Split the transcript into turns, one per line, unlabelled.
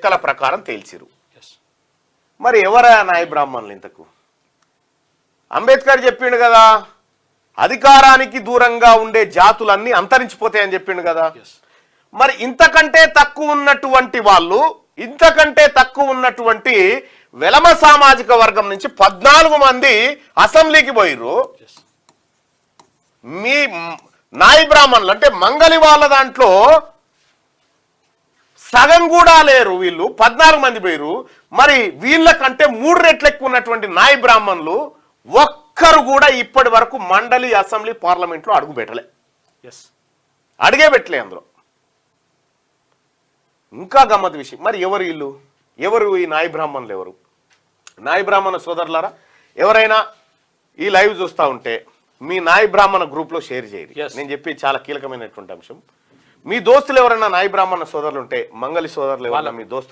లెక్కల ప్రకారం తేల్చిరు. మరి ఎవరా నాయ బ్రాహ్మణులు ఇంతకు? అంబేద్కర్ చెప్పిండు కదా, అధికారానికి దూరంగా ఉండే జాతులన్నీ అంతరించిపోతాయని చెప్పిండు కదా. మరి ఇంతకంటే తక్కువ ఉన్నటువంటి వాళ్ళు, ఇంతకంటే తక్కువ ఉన్నటువంటి వెలమ సామాజిక వర్గం నుంచి 14 మంది అసెంబ్లీకి పోయిర్రు. మీ నాయ బ్రాహ్మణులు అంటే మంగలి వాళ్ళ దాంట్లో సగం కూడా లేరు, వీళ్ళు 14 మంది పోయిరు. మరి వీళ్ళకంటే 3 రెట్లు ఎక్కువ ఉన్నటువంటి నాయ బ్రాహ్మణులు ఒక్కరు కూడా ఇప్పటి వరకు మండలి, అసెంబ్లీ, పార్లమెంట్లో అడుగు పెట్టలే, అడిగే పెట్టలే అందులో. ఇంకా గమ్మత్ విషయం, మరి ఎవరు వీళ్ళు? ఎవరు ఈ నాయ బ్రాహ్మణులు? ఎవరు నాయ బ్రాహ్మణ సోదరులారా? ఎవరైనా ఈ లైవ్ చూస్తూ ఉంటే మీ నాయ బ్రాహ్మణ గ్రూప్లో షేర్ చేయండి. నేను చెప్పి చాలా కీలకమైనటువంటి అంశం. మీ దోస్తులు ఎవరైనా నాయ బ్రాహ్మణ సోదరులు ఉంటే, మంగళి సోదరులు ఎవరైనా మీ దోస్తులు